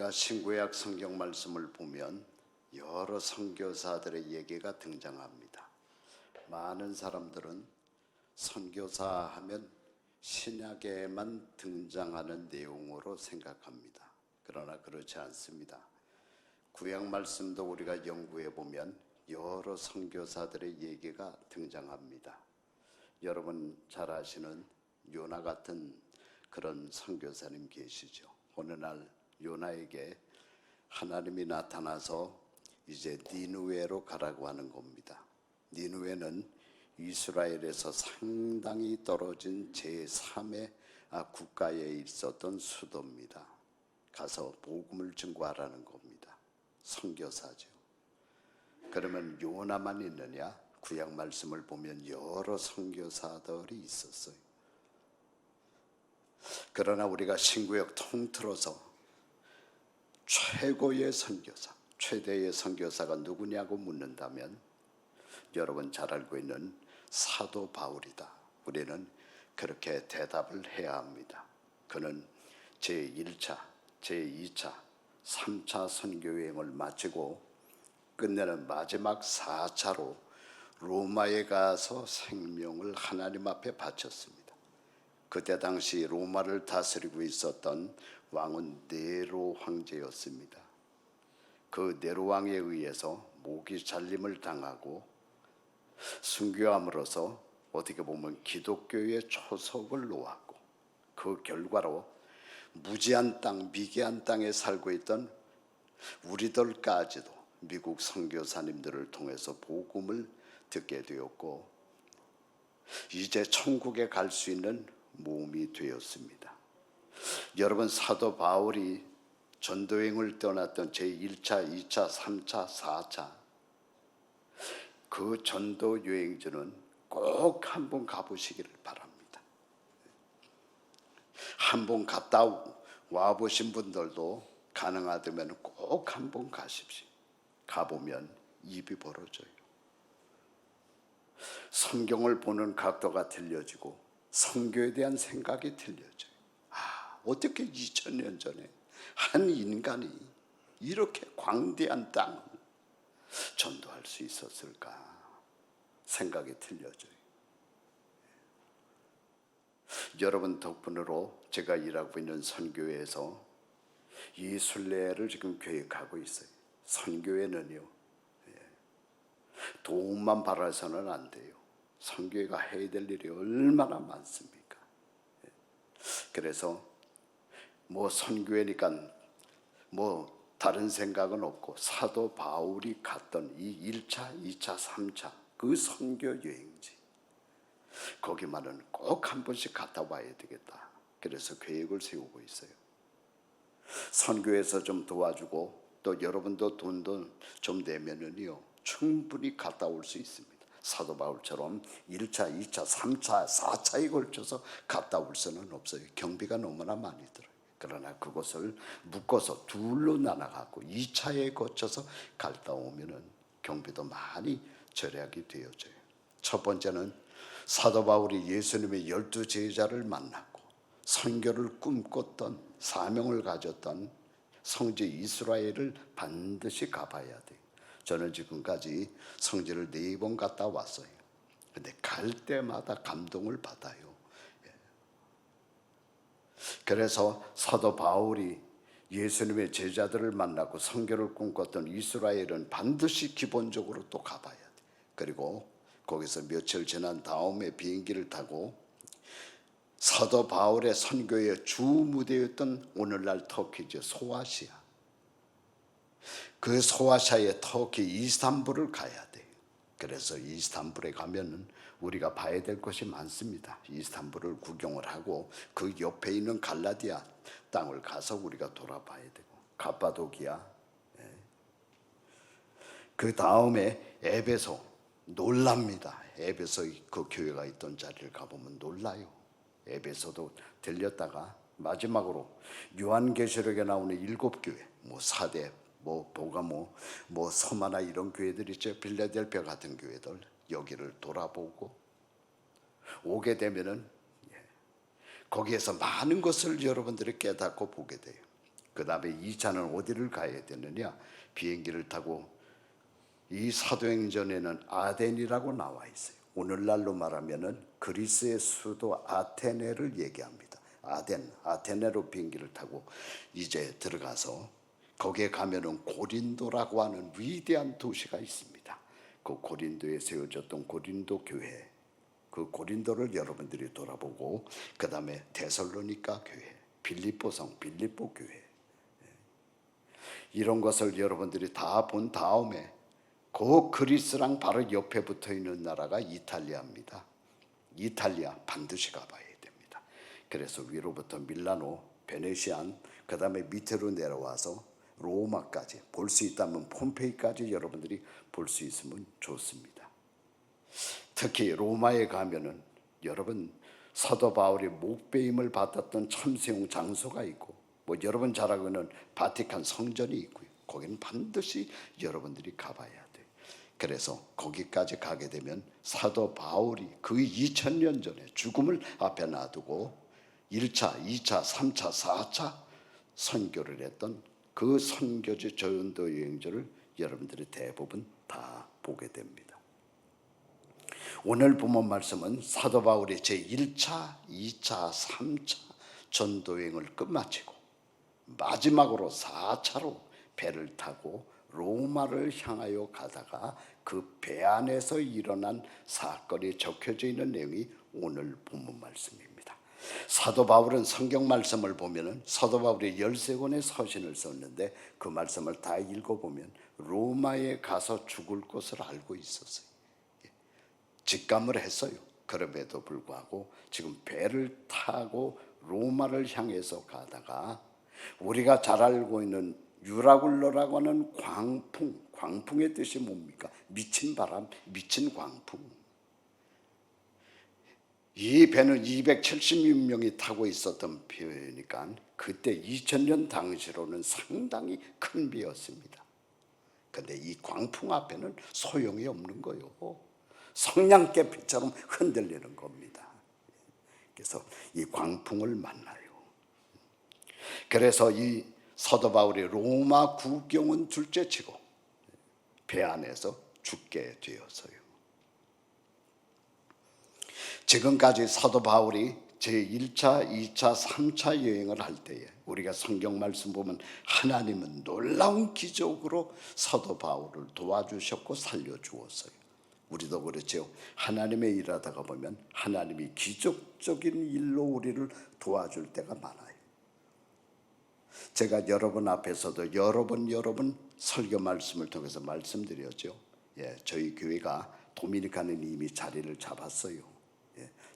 우리가 신구약 성경 말씀을 보면 여러 선교사들의 얘기가 등장합니다. 많은 사람들은 선교사 하면 신약에만 등장하는 내용으로 생각합니다. 그러나 그렇지 않습니다. 구약 말씀도 우리가 연구해 보면 여러 선교사들의 얘기가 등장합니다. 여러분 잘 아시는 요나 같은 그런 선교사님 계시죠. 어느 날 요나에게 하나님이 나타나서 이제 니느웨로 가라고 하는 겁니다. 니느웨는 이스라엘에서 상당히 떨어진 제3의 국가에 있었던 수도입니다. 가서 복음을 증거하라는 겁니다. 선교사죠. 그러면 요나만 있느냐? 구약 말씀을 보면 여러 선교사들이 있었어요. 그러나 우리가 신구약 통틀어서 최고의 선교사, 최대의 선교사가 누구냐고 묻는다면 여러분 잘 알고 있는 사도 바울이다. 우리는 그렇게 대답을 해야 합니다. 그는 제1차, 제2차, 3차 선교여행을 마치고 끝내는 마지막 4차로 로마에 가서 생명을 하나님 앞에 바쳤습니다. 그때 당시 로마를 다스리고 있었던 왕은 네로 황제였습니다. 그 네로 왕에 의해서 목이 잘림을 당하고 순교함으로써 어떻게 보면 기독교의 초석을 놓았고, 그 결과로 무지한 땅, 미개한 땅에 살고 있던 우리들까지도 미국 선교사님들을 통해서 복음을 듣게 되었고, 이제 천국에 갈 수 있는 몸이 되었습니다. 여러분 사도 바울이 전도여행을 떠났던 제1차, 2차, 3차, 4차 그 전도여행지는 꼭 한번 가보시기를 바랍니다. 한번 갔다 와보신 분들도 가능하다면 꼭 한번 가십시오. 가보면 입이 벌어져요. 성경을 보는 각도가 틀려지고 선교에 대한 생각이 틀려져요. 어떻게 2000년 전에 한 인간이 이렇게 광대한 땅을 전도할 수 있었을까? 생각이 틀려져요. 여러분 덕분으로 제가 일하고 있는 선교회에서 이 순례를 지금 계획하고 있어요. 선교회는요, 도움만 바라서는 안 돼요. 선교회가 해야 될 일이 얼마나 많습니까? 그래서 선교회니까 다른 생각은 없고 사도 바울이 갔던 이 1차, 2차, 3차 그 선교 여행지 거기만은 꼭 한 번씩 갔다 와야 되겠다. 그래서 계획을 세우고 있어요. 선교에서 좀 도와주고 또 여러분도 돈도 좀 내면은요 충분히 갔다 올 수 있습니다. 사도 바울처럼 1차, 2차, 3차, 4차에 걸쳐서 갔다 올 수는 없어요. 경비가 너무나 많이 들어요. 그러나 그것을 묶어서 둘로 나눠갖고 2차에 거쳐서 갔다 오면은 경비도 많이 절약이 되어져요. 첫 번째는 사도 바울이 예수님의 12 제자를 만났고 선교를 꿈꿨던 사명을 가졌던 성지 이스라엘을 반드시 가봐야 돼요. 저는 지금까지 성지를 4번 갔다 왔어요. 근데 갈 때마다 감동을 받아요. 그래서 사도 바울이 예수님의 제자들을 만나고 선교를 꿈꿨던 이스라엘은 반드시 기본적으로 또 가봐야 돼. 그리고 거기서 며칠 지난 다음에 비행기를 타고 사도 바울의 선교의 주 무대였던 오늘날 터키죠. 소아시아. 그 소아시아의 터키 이스탄불을 가야 돼요. 그래서 이스탄불에 가면은 우리가 봐야 될 것이 많습니다. 이스탄불을 구경을 하고 그 옆에 있는 갈라디아 땅을 가서 우리가 돌아봐야 되고 갑바도기아, 그 다음에 에베소. 놀랍니다. 에베소 그 교회가 있던 자리를 가보면 놀라요. 에베소도 들렸다가 마지막으로 요한계시록에 나오는 7교회, 사대, 보가모, 서마나 이런 교회들 있죠. 빌라델피아 같은 교회들 여기를 돌아보고 오게 되면은 거기에서 많은 것을 여러분들이 깨닫고 보게 돼요. 그 다음에 2차는 어디를 가야 되느냐? 비행기를 타고 이 사도행전에는 아덴이라고 나와 있어요. 오늘날로 말하면은 그리스의 수도 아테네를 얘기합니다. 아테네로 비행기를 타고 이제 들어가서 거기에 가면은 고린도라고 하는 위대한 도시가 있습니다. 그 고린도에 세워졌던 고린도 교회, 그 고린도를 여러분들이 돌아보고 그 다음에 데살로니가 교회, 빌립보성 빌립보 교회, 이런 것을 여러분들이 다 본 다음에 그 그리스랑 바로 옆에 붙어 있는 나라가 이탈리아입니다. 이탈리아 반드시 가봐야 됩니다. 그래서 위로부터 밀라노, 베네시안, 그 다음에 밑으로 내려와서 로마까지 볼 수 있다면 폼페이까지 여러분들이 볼 수 있으면 좋습니다. 특히 로마에 가면은 여러분 사도 바울이 목배임을 받았던 참세용 장소가 있고 뭐 여러분 잘 알고는 바티칸 성전이 있고요. 거기는 반드시 여러분들이 가봐야 돼요. 그래서 거기까지 가게 되면 사도 바울이 그 2000년 전에 죽음을 앞에 놔두고 1차, 2차, 3차, 4차 선교를 했던 그 선교지 전도 여행지를 여러분들이 대부분 다 보게 됩니다. 오늘 본문 말씀은 사도 바울이 제1차, 2차, 3차 전도여행을 끝마치고 마지막으로 4차로 배를 타고 로마를 향하여 가다가 그 배 안에서 일어난 사건이 적혀져 있는 내용이 오늘 본문 말씀입니다. 사도 바울은 성경 말씀을 보면은 사도 바울이 13권의 서신을 썼는데 그 말씀을 다 읽어보면 로마에 가서 죽을 것을 알고 있었어요. 직감을 했어요. 그럼에도 불구하고 지금 배를 타고 로마를 향해서 가다가 우리가 잘 알고 있는 유라굴로라고 하는 광풍의 뜻이 뭡니까? 미친 바람, 미친 광풍. 이 배는 276명이 타고 있었던 배니까 그때 2000년 당시로는 상당히 큰 배였습니다. 근데 이 광풍 앞에는 소용이 없는 거예요. 성냥개피처럼 흔들리는 겁니다. 그래서 이 광풍을 만나요. 그래서 이 사도 바울이 로마 국경은 둘째치고 배 안에서 죽게 되었어요. 지금까지 사도 바울이 제1차, 2차, 3차 여행을 할 때에 우리가 성경 말씀 보면 하나님은 놀라운 기적으로 사도 바울을 도와주셨고 살려주었어요. 우리도 그렇죠. 하나님의 일하다가 보면 하나님이 기적적인 일로 우리를 도와줄 때가 많아요. 제가 여러분 앞에서도 여러 번 설교 말씀을 통해서 말씀드렸죠. 저희 교회가 도미니카는 이미 자리를 잡았어요.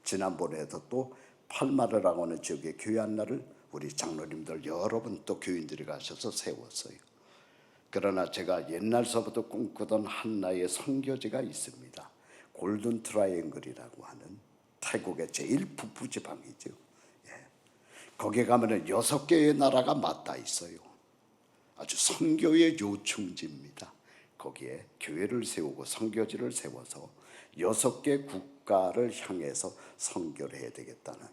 지난번에도 또 팔마르라고 하는 지역의 교회 하나를 우리 장로님들 여러 분 또 교인들이 가셔서 세웠어요. 그러나 제가 옛날서부터 꿈꾸던 하나의 선교지가 있습니다. 골든 트라이앵글이라고 하는 태국의 제일 북부 지방이죠. 거기에 가면은 6개의 나라가 맞닿아 있어요. 아주 선교의 요충지입니다. 거기에 교회를 세우고 선교지를 세워서 6개 국가를 향해서 선교를 해야 되겠다는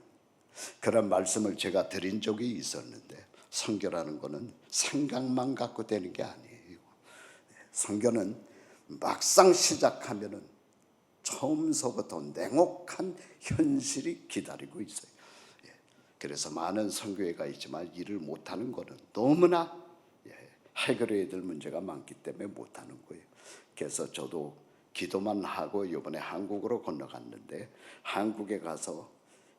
그런 말씀을 제가 드린 적이 있었는데, 선교라는 것은 생각만 갖고 되는 게 아니에요. 선교는 막상 시작하면은 처음서부터 냉혹한 현실이 기다리고 있어요. 그래서 많은 선교회가 있지만 일을 못하는 것은 너무나 해결해야 될 문제가 많기 때문에 못하는 거예요. 그래서 저도 기도만 하고 이번에 한국으로 건너갔는데, 한국에 가서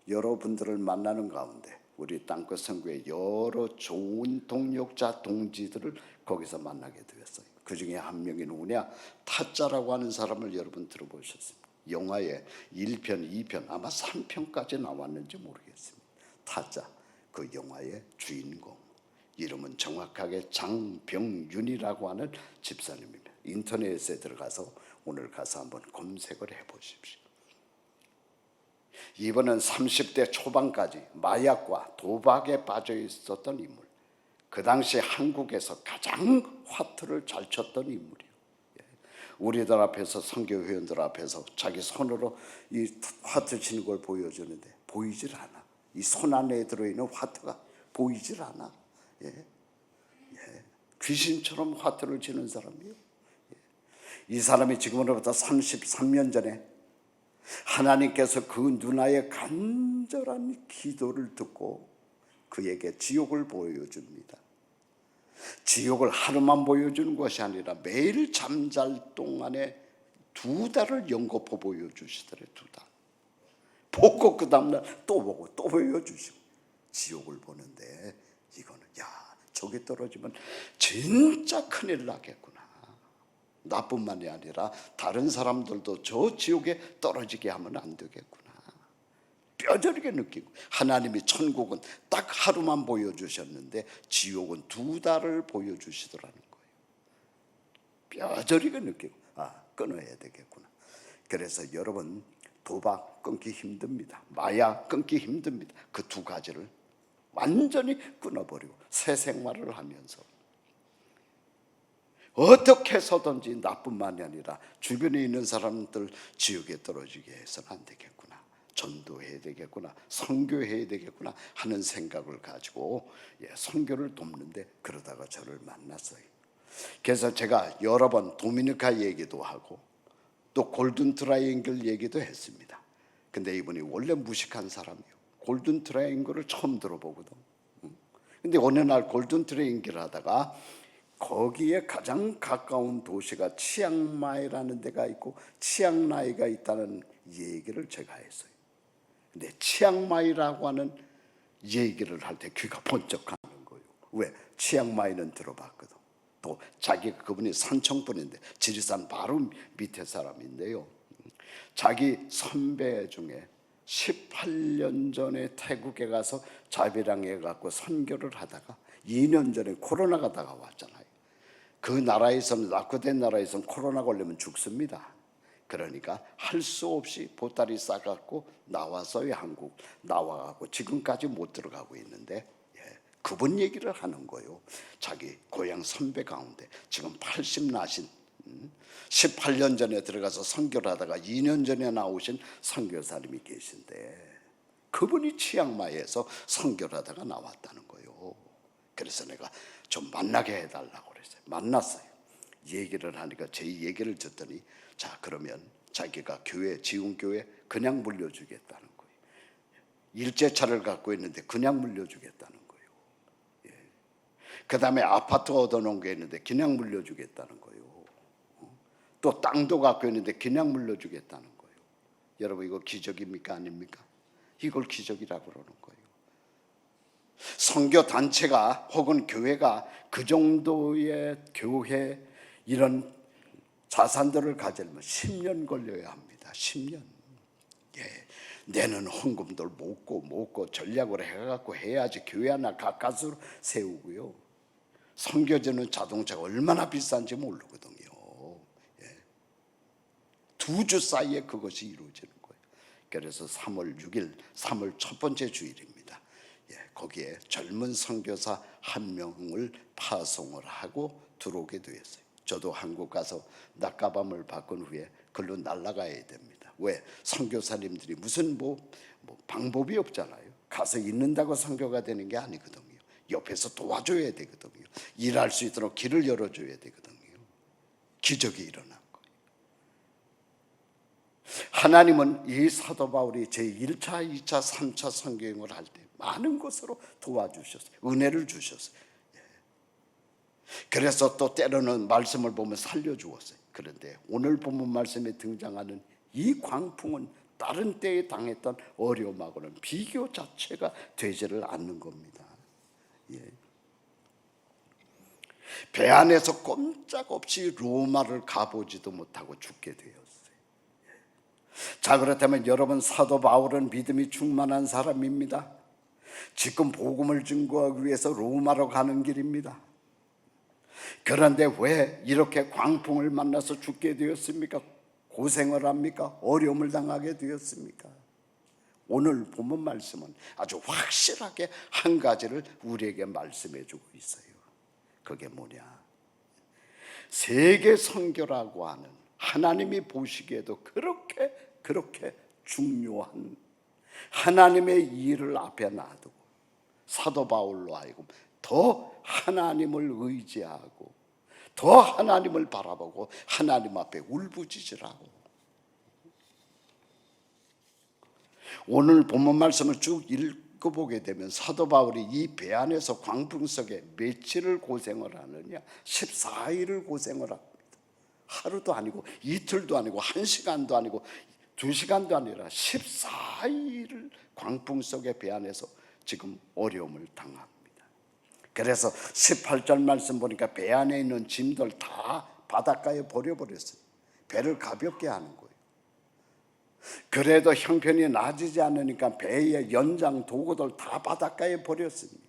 여러분들을 만나는 가운데 우리 땅끝 선교의 여러 좋은 동역자 동지들을 거기서 만나게 되었어요. 그 중에 한 명이 누구냐? 타짜라고 하는 사람을 여러분 들어보셨습니까? 영화에 1편, 2편, 아마 3편까지 나왔는지 모르겠습니다. 타짜, 그 영화의 주인공. 이름은 정확하게 장병윤이라고 하는 집사님입니다. 인터넷에 들어가서 오늘 가서 한번 검색을 해보십시오. 이분은 30대 초반까지 마약과 도박에 빠져 있었던 인물. 그 당시 한국에서 가장 화투를 잘 쳤던 인물이에요. 우리들 앞에서, 선교회원들 앞에서 자기 손으로 이 화투 치는 걸 보여주는데 보이질 않아. 이 손 안에 들어있는 화투가 보이질 않아. 귀신처럼 화투를 치는 사람이에요. 이 사람이 지금으로부터 33년 전에 하나님께서 그 누나의 간절한 기도를 듣고 그에게 지옥을 보여줍니다. 지옥을 하루만 보여주는 것이 아니라 매일 잠잘 동안에 2달을 연거푸 보여주시더래. 2달 보고 그 다음날 또 보고 또 보여주시고 지옥을 보는데, 이거는 저기 떨어지면 진짜 큰일 나겠구나. 나뿐만이 아니라 다른 사람들도 저 지옥에 떨어지게 하면 안 되겠구나. 뼈저리게 느끼고, 하나님이 천국은 딱 하루만 보여주셨는데 지옥은 2달을 보여주시더라는 거예요. 뼈저리게 느끼고 끊어야 되겠구나. 그래서 여러분, 도박 끊기 힘듭니다. 마약 끊기 힘듭니다. 그 2가지를 완전히 끊어버리고 새 생활을 하면서 어떻게 해서든지 나뿐만이 아니라 주변에 있는 사람들 지옥에 떨어지게 해서는 안 되겠구나. 전도해야 되겠구나. 선교해야 되겠구나 하는 생각을 가지고 선교를 돕는데, 그러다가 저를 만났어요. 그래서 제가 여러 번 도미니카 얘기도 하고 또 골든 트라이앵글 얘기도 했습니다. 근데 이분이 원래 무식한 사람이에요. 골든 트라이앵글을 처음 들어보거든. 근데 어느 날 골든 트라이앵글 하다가 거기에 가장 가까운 도시가 치앙마이라는 데가 있고 치앙라이가 있다는 얘기를 제가 했어요. 근데 치앙마이라고 하는 얘기를 할 때 귀가 번쩍하는 거예요. 왜? 치앙마이는 들어봤거든. 또 그분이 산청분인데 지리산 바로 밑에 사람인데요. 자기 선배 중에 18년 전에 태국에 가서 자비랑에 갖고 선교를 하다가 2년 전에 코로나가 다가왔잖아요. 그 나라에서는, 낙후된 나라에서는 코로나 걸리면 죽습니다. 그러니까 할 수 없이 보따리 싸갖고 나와서의 한국 나와갖고 지금까지 못 들어가고 있는데, 그분 얘기를 하는 거예요. 자기 고향 선배 가운데 지금 80 나신 18년 전에 들어가서 선교를 하다가 2년 전에 나오신 선교사님이 계신데, 그분이 치앙마이에서 선교를 하다가 나왔다는 거예요. 그래서 내가 좀 만나게 해달라고 그랬어요. 만났어요. 얘기를 하니까 제 얘기를 듣더니, 자 그러면 자기가 지운교회 그냥 물려주겠다는 거예요. 일제차를 갖고 있는데 그냥 물려주겠다는 거예요. 그 다음에 아파트 얻어놓은 게 있는데 그냥 물려주겠다는 거예요. 또 땅도 갖고 있는데 그냥 물려주겠다는 거예요. 여러분, 이거 기적입니까 아닙니까? 이걸 기적이라고 그러는 거예요. 선교 단체가 혹은 교회가 그 정도의 교회 이런 자산들을 가지려면 10년 걸려야 합니다. 10년. 내는 헌금들 모으고 전략을 해갖고 해야지 교회 하나 가까스로 세우고요. 선교지는 자동차가 얼마나 비싼지 모르거든요. 2주 사이에 그것이 이루어지는 거예요. 그래서 3월 6일, 3월 첫 번째 주일입니다. 거기에 젊은 선교사 1명을 파송을 하고 들어오게 되었어요. 저도 한국 가서 낮가밤을 바꾼 후에 글로 날아가야 됩니다. 왜? 선교사님들이 무슨 방법이 없잖아요. 가서 있는다고 선교가 되는 게 아니거든요. 옆에서 도와줘야 되거든요. 일할 수 있도록 길을 열어줘야 되거든요. 기적이 일어난 거예요. 하나님은 이 사도 바울이 제1차, 2차, 3차 선교행을 할 때 많은 것으로 도와주셨어요. 은혜를 주셨어요. 그래서 또 때로는 말씀을 보면 살려주었어요. 그런데 오늘 본문 말씀에 등장하는 이 광풍은 다른 때에 당했던 어려움하고는 비교 자체가 되지를 않는 겁니다. 배 안에서 꼼짝없이 로마를 가보지도 못하고 죽게 되었어요. 자, 그렇다면 여러분, 사도 바울은 믿음이 충만한 사람입니다. 지금 복음을 증거하기 위해서 로마로 가는 길입니다. 그런데 왜 이렇게 광풍을 만나서 죽게 되었습니까? 고생을 합니까? 어려움을 당하게 되었습니까? 오늘 본문 말씀은 아주 확실하게 한 가지를 우리에게 말씀해 주고 있어요. 그게 뭐냐? 세계 선교라고 하는 하나님이 보시기에도 그렇게 중요한 하나님의 일을 앞에 놔두고 사도 바울로 하여금 더 하나님을 의지하고 더 하나님을 바라보고 하나님 앞에 울부짖으라고. 오늘 본문 말씀을 쭉 읽어보게 되면 사도 바울이 이 배 안에서 광풍 속에 며칠을 고생을 하느냐? 14일을 고생을 합니다. 하루도 아니고 이틀도 아니고 1시간도 아니고 2시간도 아니라 14일을 광풍 속에 배 안에서 지금 어려움을 당합니다. 그래서 18절 말씀 보니까 배 안에 있는 짐들 다 바닷가에 버려버렸어요. 배를 가볍게 하는 거예요. 그래도 형편이 나아지지 않으니까 배의 연장 도구들 다 바닷가에 버렸습니다.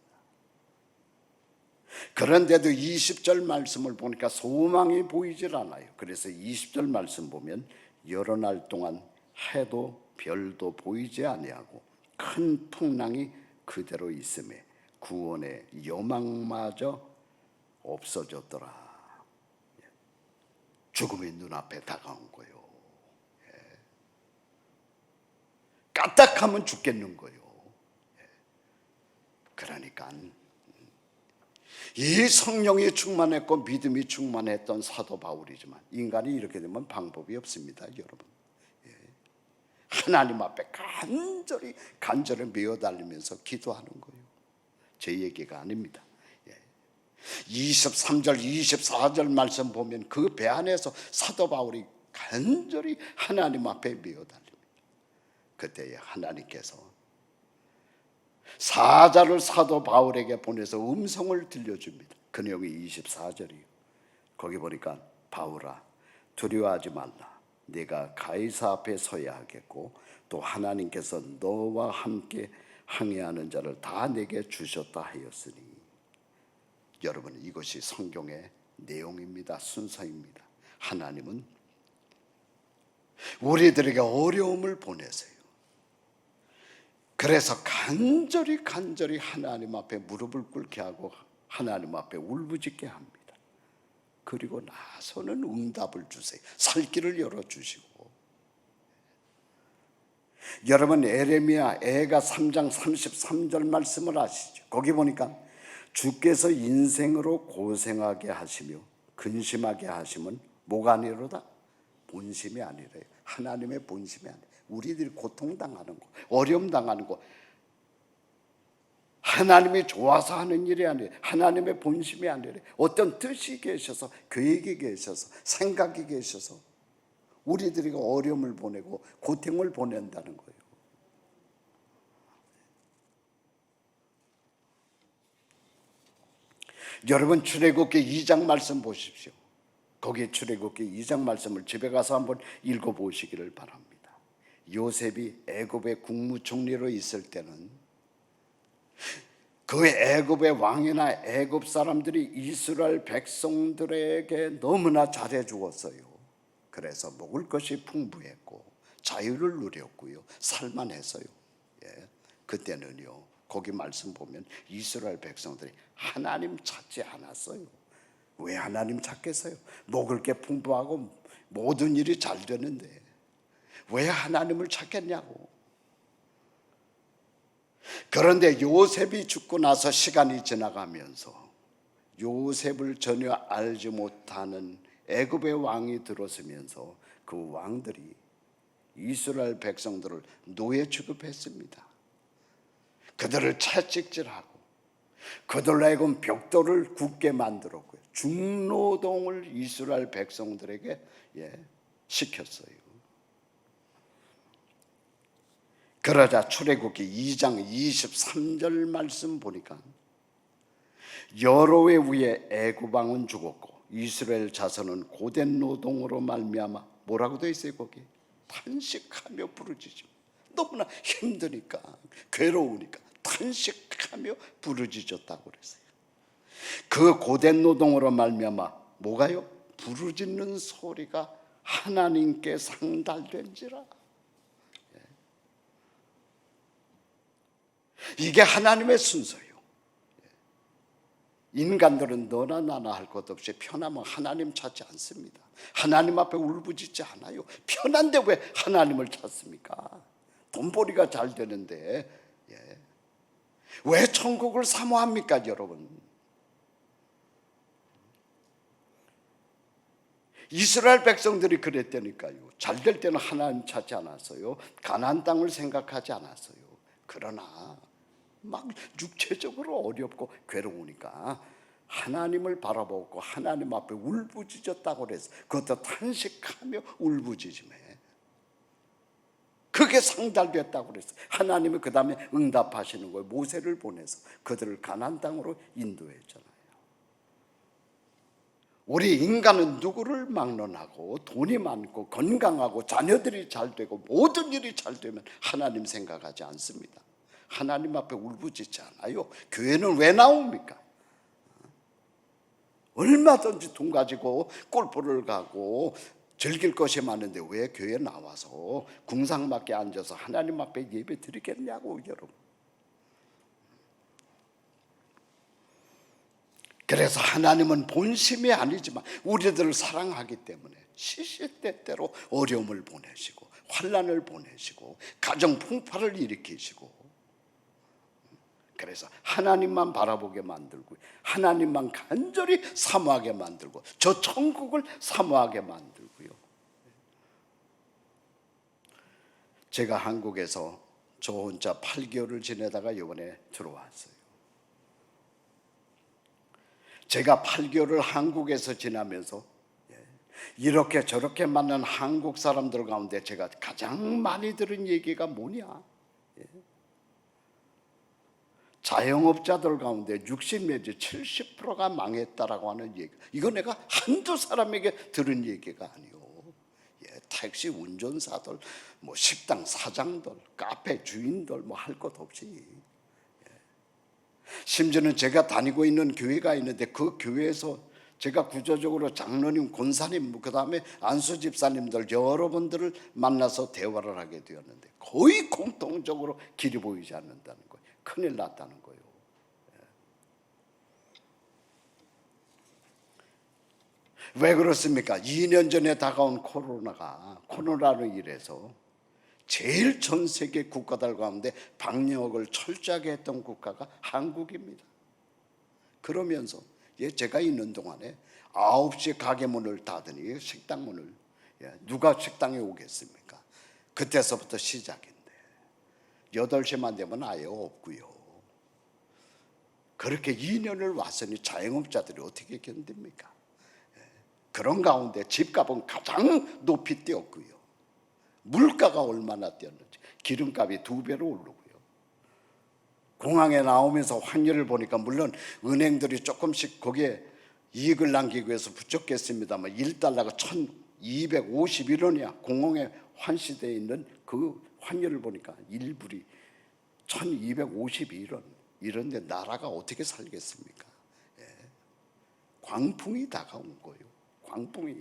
그런데도 20절 말씀을 보니까 소망이 보이질 않아요. 그래서 20절 말씀 보면 여러 날 동안 해도 별도 보이지 아니하고 큰 풍랑이 그대로 있음에 구원의 여망마저 없어졌더라. 죽음이 눈앞에 다가온 거예요. 까딱하면 죽겠는 거예요. 그러니까 이 성령이 충만했고 믿음이 충만했던 사도 바울이지만 인간이 이렇게 되면 방법이 없습니다, 여러분. 하나님 앞에 간절히 메어달리면서 기도하는 거예요. 제 얘기가 아닙니다. 23절, 24절 말씀 보면 그 배 안에서 사도 바울이 간절히 하나님 앞에 메어달립니다. 그때에 하나님께서 사자를 사도 바울에게 보내서 음성을 들려줍니다. 그 내용이 24절이에요. 거기 보니까 바울아 두려워하지 말라. 네가 가이사 앞에 서야 하겠고 또 하나님께서 너와 함께 항해하는 자를 다 내게 주셨다 하였으니. 여러분, 이것이 성경의 내용입니다. 순서입니다. 하나님은 우리들에게 어려움을 보내세요. 그래서 간절히 하나님 앞에 무릎을 꿇게 하고 하나님 앞에 울부짖게 합니다. 그리고 나서는 응답을 주세요. 살 길을 열어주시고. 여러분, 에레미야 애가 3장 33절 말씀을 아시죠? 거기 보니까 주께서 인생으로 고생하게 하시며 근심하게 하시면 뭐가 아니로다? 본심이 아니래요. 하나님의 본심이 아니래요. 우리들이 고통당하는 거, 어려움 당하는 거, 하나님이 좋아서 하는 일이 아니에요. 하나님의 본심이 아니래요. 어떤 뜻이 계셔서, 계획이 계셔서, 생각이 계셔서 우리들이 어려움을 보내고 고통을 보낸다는 거예요. 여러분, 출애굽기 2장 말씀 보십시오. 거기 출애굽기 2장 말씀을 집에 가서 한번 읽어보시기를 바랍니다. 요셉이 애굽의 국무총리로 있을 때는 그 애굽의 왕이나 애굽 사람들이 이스라엘 백성들에게 너무나 잘해 주었어요. 그래서 먹을 것이 풍부했고 자유를 누렸고요, 살만했어요. 그때는요, 거기 말씀 보면 이스라엘 백성들이 하나님 찾지 않았어요. 왜 하나님 찾겠어요? 먹을 게 풍부하고 모든 일이 잘 되는데 왜 하나님을 찾겠냐고. 그런데 요셉이 죽고 나서 시간이 지나가면서 요셉을 전혀 알지 못하는 애굽의 왕이 들어서면서 그 왕들이 이스라엘 백성들을 노예 취급했습니다. 그들을 채찍질하고 그들로 하여금 벽돌을 굽게 만들었고요, 중노동을 이스라엘 백성들에게 시켰어요. 그러자 출애굽기 2장 23절 말씀 보니까 여러 해 후에 애굽 왕은 죽었고 이스라엘 자손은 고된 노동으로 말미암아 뭐라고 되어 있어요? 거기 탄식하며 부르짖음. 너무나 힘드니까, 괴로우니까 탄식하며 부르짖었다고 그랬어요. 그 고된 노동으로 말미암아 뭐가요? 부르짖는 소리가 하나님께 상달된지라. 이게 하나님의 순서예요. 인간들은 너나 나나 할 것 없이 편하면 하나님 찾지 않습니다. 하나님 앞에 울부짖지 않아요. 편한데 왜 하나님을 찾습니까? 돈벌이가 잘 되는데 왜 천국을 사모합니까, 여러분? 이스라엘 백성들이 그랬다니까요. 잘 될 때는 하나님 찾지 않았어요. 가나안 땅을 생각하지 않았어요. 그러나 막 육체적으로 어렵고 괴로우니까 하나님을 바라보고 하나님 앞에 울부짖었다고 그랬어. 그것도 탄식하며 울부짖음에 그게 상달됐다고 그랬어. 하나님이 그 다음에 응답하시는 거예요. 모세를 보내서 그들을 가나안 땅으로 인도했잖아요. 우리 인간은 누구를 막론하고 돈이 많고 건강하고 자녀들이 잘 되고 모든 일이 잘 되면 하나님 생각하지 않습니다. 하나님 앞에 울부짖지 않아요. 교회는 왜 나옵니까? 얼마든지 돈 가지고 골프를 가고 즐길 것이 많은데 왜 교회에 나와서 궁상맞게 앉아서 하나님 앞에 예배 드리겠냐고 여러분. 그래서 하나님은 본심이 아니지만 우리들을 사랑하기 때문에 시시때때로 어려움을 보내시고 환난을 보내시고 가정 풍파를 일으키시고, 그래서 하나님만 바라보게 만들고 하나님만 간절히 사모하게 만들고 저 천국을 사모하게 만들고요. 제가 한국에서 저 혼자 8개월을 지내다가 이번에 들어왔어요. 제가 8개월을 한국에서 지나면서 이렇게 저렇게 만난 한국 사람들 가운데 제가 가장 많이 들은 얘기가 뭐냐? 자영업자들 가운데 60 내지 70%가 망했다라고 하는 얘기. 이거 내가 한두 사람에게 들은 얘기가 아니요. 택시 운전사들, 뭐 식당 사장들, 카페 주인들 뭐 할 것 없이. 심지어는 제가 다니고 있는 교회가 있는데 그 교회에서 제가 구조적으로 장로님, 권사님, 그 다음에 안수 집사님들 여러분들을 만나서 대화를 하게 되었는데 거의 공통적으로 길이 보이지 않는다는 거예요. 큰일 났다는 거예요. 왜 그렇습니까? 2년 전에 다가온 코로나로 인해서 제일 전 세계 국가들 가운데 방역을 철저하게 했던 국가가 한국입니다. 그러면서 제가 있는 동안에 9시에 가게 문을 닫으니 식당 문을 누가 식당에 오겠습니까? 그때서부터 시작인데 8시만 되면 아예 없고요. 그렇게 2년을 왔으니 자영업자들이 어떻게 견딥니까? 그런 가운데 집값은 가장 높이 뛰었고요. 물가가 얼마나 뛰었는지 기름값이 2배로 오르고요. 공항에 나오면서 환율을 보니까 물론 은행들이 조금씩 거기에 이익을 남기기 위해서 붙였겠습니다만 1달러가 1251원이야. 공항에 환시되어 있는 그 환율을 보니까 1불이 1251원. 이런데 나라가 어떻게 살겠습니까? 광풍이 다가온 거예요. 광풍이.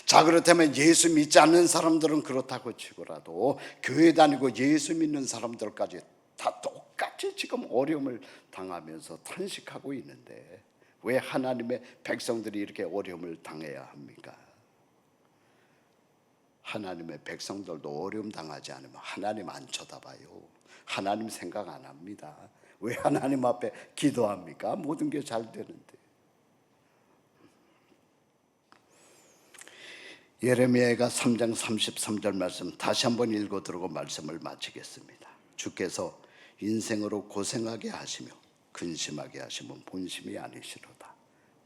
자, 그렇다면 예수 믿지 않는 사람들은 그렇다고 치고라도 교회 다니고 예수 믿는 사람들까지 다 똑같이 지금 어려움을 당하면서 탄식하고 있는데 왜 하나님의 백성들이 이렇게 어려움을 당해야 합니까? 하나님의 백성들도 어려움 당하지 않으면 하나님 안 쳐다봐요. 하나님 생각 안 합니다. 왜 하나님 앞에 기도합니까? 모든 게 잘 되는데. 예레미야가 3장 33절 말씀 다시 한번 읽어 들고 말씀을 마치겠습니다. 주께서 인생으로 고생하게 하시며 근심하게 하시면 본심이 아니시로다.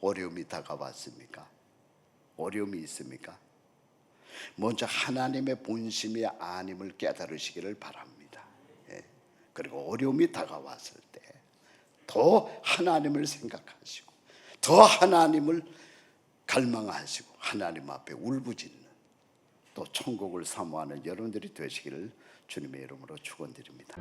어려움이 다가왔습니까? 어려움이 있습니까? 먼저 하나님의 본심이 아님을 깨달으시기를 바랍니다. 그리고 어려움이 다가왔을 때 더 하나님을 생각하시고 더 하나님을 갈망하시고 하나님 앞에 울부짖는 또 천국을 사모하는 여러분들이 되시기를 주님의 이름으로 축원드립니다.